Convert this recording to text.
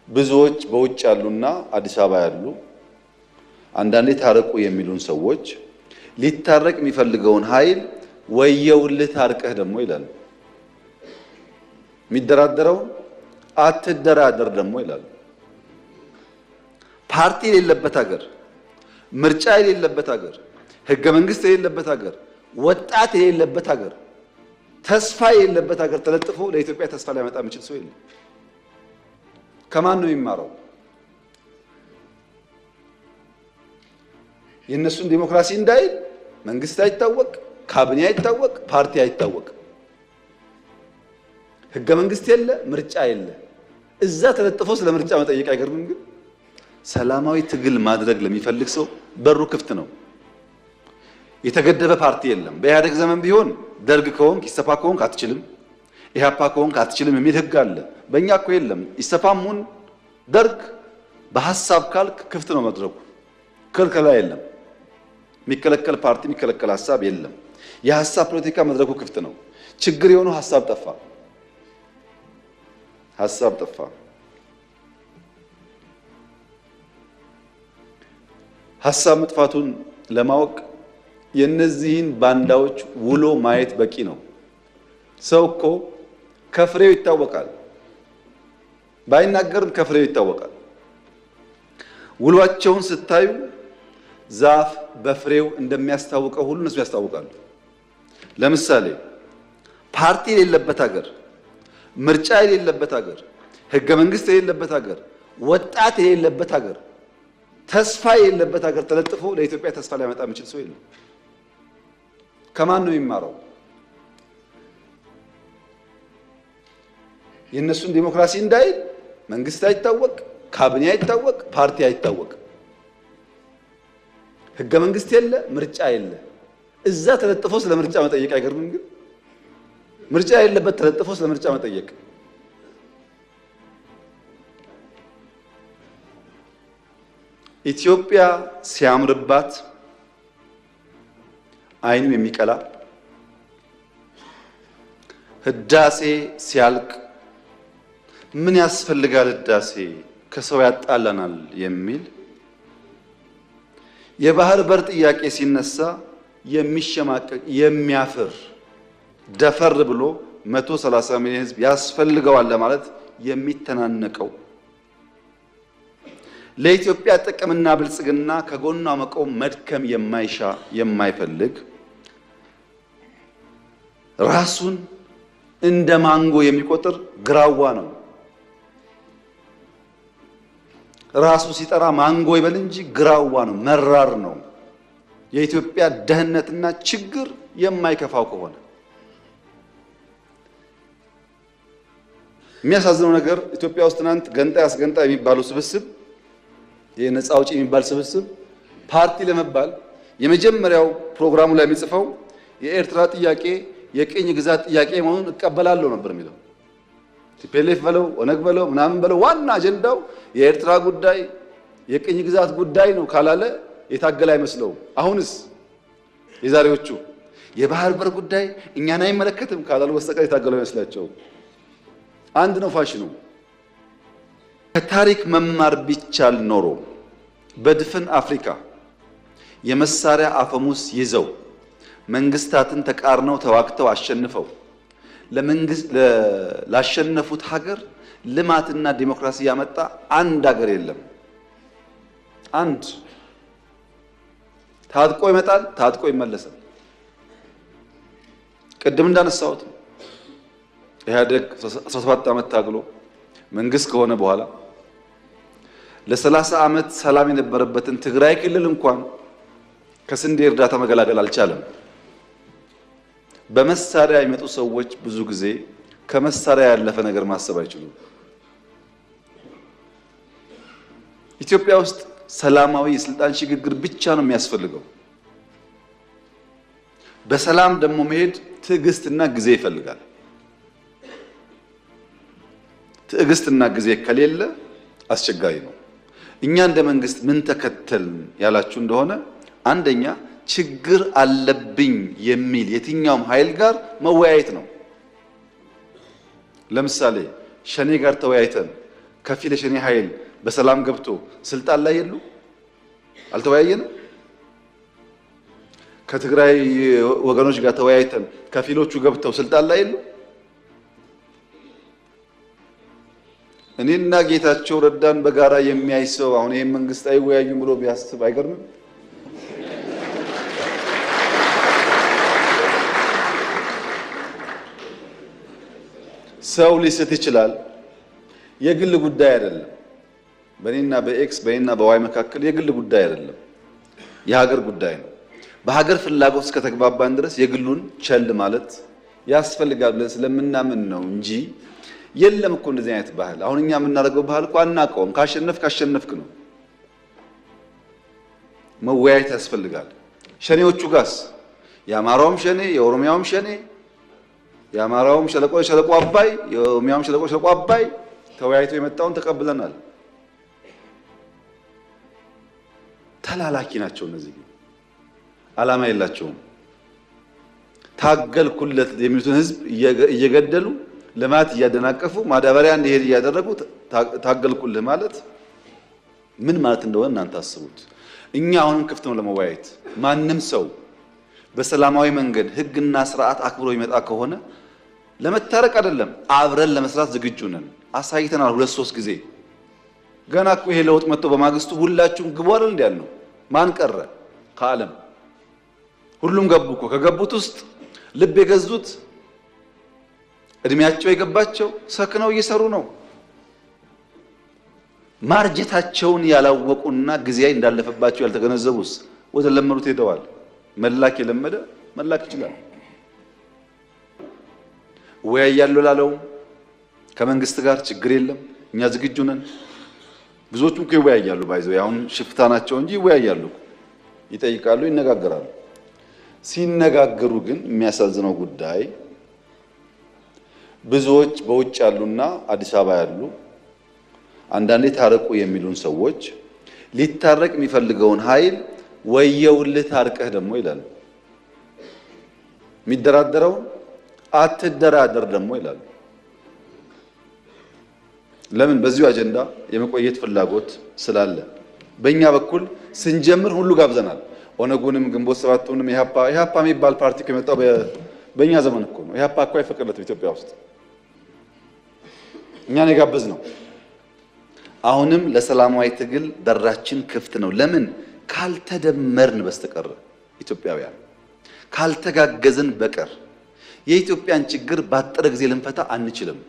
ብዙዎች በውጭ ያሉና አዲስ አበባ ያሉ አንዳንዴ ታረቁ የሚሉን ሰዎች ሊታረቅ የሚፈልገውን ኃይል ወየውልህ ታርቀህ ደግሞ ይላሉ። የሚደራደረው አትደራደር ደግሞ ይላሉ። ፓርቲ የሌለበት ሀገር፣ ምርጫ የሌለበት ሀገር፣ ህገ መንግስት የሌለበት ሀገር፣ ወጣት የሌለበት ሀገር፣ ተስፋ የሌለበት ሀገር ተለጥፎ ለኢትዮጵያ ተስፋ ሊያመጣ የሚችል ሰው የለም። ከማን ነው የሚማረው? የእነሱን ዲሞክራሲ እንዳይል መንግስት አይታወቅ፣ ካቢኔ አይታወቅ፣ ፓርቲ አይታወቅ፣ ህገ መንግስት የለ፣ ምርጫ የለ። እዛ ተለጥፎ ስለ ምርጫ መጠየቅ አይገርምም? ግን ሰላማዊ ትግል ማድረግ ለሚፈልግ ሰው በሩ ክፍት ነው። የተገደበ ፓርቲ የለም። በኢህአደግ ዘመን ቢሆን ደርግ ከሆንክ ኢሰፓ ከሆንክ አትችልም፣ ኢህአፓ ከሆንክ አትችልም የሚል ህግ አለ። በእኛ እኮ የለም። ኢሰፓም ሁን ደርግ በሐሳብ ካልክ ክፍት ነው መድረኩ፣ ክልከላ የለም። የሚከለከል ፓርቲ የሚከለከል ሐሳብ የለም። የሐሳብ ፖለቲካ መድረኩ ክፍት ነው። ችግር የሆነው ሐሳብ ጠፋ፣ ሐሳብ ጠፋ። ሐሳብ መጥፋቱን ለማወቅ የነዚህን ባንዳዎች ውሎ ማየት በቂ ነው። ሰው እኮ ከፍሬው ይታወቃል፣ ባይናገርም ከፍሬው ይታወቃል። ውሏቸውን ስታዩ ዛፍ በፍሬው እንደሚያስታውቀው ሁሉ እነሱ ያስታውቃሉ። ለምሳሌ ፓርቲ የሌለበት ሀገር፣ ምርጫ የሌለበት ሀገር፣ ህገ መንግስት የሌለበት ሀገር፣ ወጣት የሌለበት ሀገር፣ ተስፋ የሌለበት ሀገር ተለጥፎ ለኢትዮጵያ ተስፋ ሊያመጣ የሚችል ሰው የለም። ከማን ነው የሚማረው? የእነሱን ዲሞክራሲ እንዳይል መንግስት አይታወቅ፣ ካቢኔ አይታወቅ፣ ፓርቲ አይታወቅ፣ ህገ መንግስት የለ፣ ምርጫ የለ። እዛ ተለጥፎ ስለ ምርጫ መጠየቅ አይገርምም? ግን ምርጫ የሌለበት ተለጥፎ ስለ ምርጫ መጠየቅ ኢትዮጵያ ሲያምርባት አይኑ የሚቀላ ህዳሴ ሲያልቅ ምን ያስፈልጋል ህዳሴ ከሰው ያጣላናል የሚል የባህር በር ጥያቄ ሲነሳ የሚሸማቀቅ የሚያፍር ደፈር ብሎ 130 ሚሊዮን ህዝብ ያስፈልገዋል ለማለት የሚተናነቀው ለኢትዮጵያ ጥቅምና ብልጽግና ከጎኗ መቆም መድከም የማይሻ የማይፈልግ ራሱን እንደ ማንጎ የሚቆጥር ግራዋ ነው። ራሱ ሲጠራ ማንጎ ይበል እንጂ ግራዋ ነው፣ መራር ነው። የኢትዮጵያ ደህንነትና ችግር የማይከፋው ከሆነ የሚያሳዝነው ነገር ኢትዮጵያ ውስጥ ትናንት ገንጣይ አስገንጣይ የሚባሉ ስብስብ የነፃ አውጪ የሚባል ስብስብ ፓርቲ ለመባል የመጀመሪያው ፕሮግራሙ ላይ የሚጽፈው የኤርትራ ጥያቄ የቅኝ ግዛት ጥያቄ መሆኑን እቀበላለሁ ነበር የሚለው። ቲፒኤልኤፍ በለው ኦነግ በለው ምናምን በለው ዋና አጀንዳው የኤርትራ ጉዳይ የቅኝ ግዛት ጉዳይ ነው ካላለ የታገለ አይመስለውም። አሁንስ የዛሬዎቹ የባህር በር ጉዳይ እኛን አይመለከትም ካላሉ በስተቀር የታገለ አይመስላቸውም። አንድ ነው ፋሽኑ። ከታሪክ መማር ቢቻል ኖሮ በድፍን አፍሪካ የመሳሪያ አፈሙስ ይዘው መንግስታትን ተቃርነው ተዋግተው አሸንፈው ላሸነፉት ሀገር ልማትና ዲሞክራሲ ያመጣ አንድ ሀገር የለም። አንድ ታጥቆ ይመጣል፣ ታጥቆ ይመለሳል። ቅድም እንዳነሳሁት ኢህአዴግ 17 ዓመት ታግሎ መንግስት ከሆነ በኋላ ለ30 ዓመት ሰላም የነበረበትን ትግራይ ክልል እንኳን ከስንዴ እርዳታ መገላገል አልቻለም። በመሳሪያ የሚመጡ ሰዎች ብዙ ጊዜ ከመሳሪያ ያለፈ ነገር ማሰብ አይችሉም። ኢትዮጵያ ውስጥ ሰላማዊ የስልጣን ሽግግር ብቻ ነው የሚያስፈልገው። በሰላም ደግሞ መሄድ ትዕግስትና ጊዜ ይፈልጋል። ትዕግስትና ጊዜ ከሌለ አስቸጋሪ ነው። እኛ እንደ መንግስት ምን ተከተልን ያላችሁ እንደሆነ አንደኛ ችግር አለብኝ የሚል የትኛውም ኃይል ጋር መወያየት ነው። ለምሳሌ ሸኔ ጋር ተወያይተን ከፊል የሸኔ ኃይል በሰላም ገብቶ ስልጣን ላይ የሉ? አልተወያየንም? ከትግራይ ወገኖች ጋር ተወያይተን ከፊሎቹ ገብተው ስልጣን ላይ የሉ? እኔና ጌታቸው ረዳን በጋራ የሚያይ ሰው አሁን ይሄን መንግስት አይወያዩም ብሎ ቢያስብ አይገርምም? ሰው ሊስት ይችላል። የግል ጉዳይ አይደለም። በእኔና በኤክስ በእኔና በዋይ መካከል የግል ጉዳይ አይደለም፣ የሀገር ጉዳይ ነው። በሀገር ፍላጎት እስከተግባባን ድረስ የግሉን ቸል ማለት ያስፈልጋል ብለን ስለምናምን ነው እንጂ የለም እኮ እንደዚህ አይነት ባህል። አሁን እኛ የምናደርገው ባህል እኮ አናውቀውም። ካሸነፍክ ነው። መወያየት ያስፈልጋል። ሸኔዎቹ ጋስ የአማራውም ሸኔ የኦሮሚያውም ሸኔ የአማራውም ሸለቆ አባይ የኦሮሚያውም ሸለቆ አባይ ተወያይቶ የመጣውን ተቀብለናል። ተላላኪ ናቸው እነዚህ፣ ዓላማ የላቸውም። ታገልኩለት የሚሉትን ህዝብ እየገደሉ ልማት እያደናቀፉ ማዳበሪያ እንዲሄድ እያደረጉ ታገልኩልህ ማለት ምን ማለት እንደሆነ እናንተ አስቡት። እኛ አሁንም ክፍት ነው ለመወያየት። ማንም ሰው በሰላማዊ መንገድ ህግና ስርዓት አክብሮ ይመጣ ከሆነ ለመታረቅ አይደለም አብረን ለመስራት ዝግጁ ነን። አሳይተናል 2-3 ጊዜ። ገና እኮ ይሄ ለውጥ መጥቶ በማግስቱ ሁላችሁም ግቡ አይደል እንዴ ያልነው? ማን ቀረ ከዓለም? ሁሉም ገቡ እኮ። ከገቡት ውስጥ ልብ የገዙት እድሜያቸው የገባቸው ሰክነው እየሰሩ ነው። ማርጀታቸውን ያላወቁና ጊዜ እንዳለፈባቸው ያልተገነዘቡስ ወደ ለመዱት ሄደዋል። መላክ የለመደ መላክ ይችላል። ወያያለው ላለው ከመንግስት ጋር ችግር የለም፣ እኛ ዝግጁ ነን። ብዙዎቹም እኮ ይወያያሉ። ባይዘው አሁን ሽፍታ ናቸው እንጂ ይወያያሉ፣ ይጠይቃሉ፣ ይነጋገራሉ። ሲነጋገሩ ግን የሚያሳዝነው ጉዳይ ብዙዎች በውጭ ያሉና አዲስ አበባ ያሉ አንዳንዴ ታረቁ የሚሉን ሰዎች ሊታረቅ የሚፈልገውን ኃይል ወየውልህ ታርቀህ ደግሞ ይላሉ። የሚደራደረው አትደራደር ደግሞ ይላሉ። ለምን? በዚሁ አጀንዳ የመቆየት ፍላጎት ስላለ። በእኛ በኩል ስንጀምር ሁሉ ጋብዘናል። ኦነጉንም ግንቦት ሰባቱንም ኢህአፓ የሚባል ፓርቲ ከመጣው በእኛ ዘመን እኮ ነው። ኢህአፓ እኮ አይፈቀድለትም ኢትዮጵያ ውስጥ፣ እኛን የጋበዝ ነው። አሁንም ለሰላማዊ ትግል በራችን ክፍት ነው። ለምን? ካልተደመርን በስተቀር ኢትዮጵያውያን ካልተጋገዝን በቀር የኢትዮጵያን ችግር ባጠረ ጊዜ ልንፈታ አንችልም።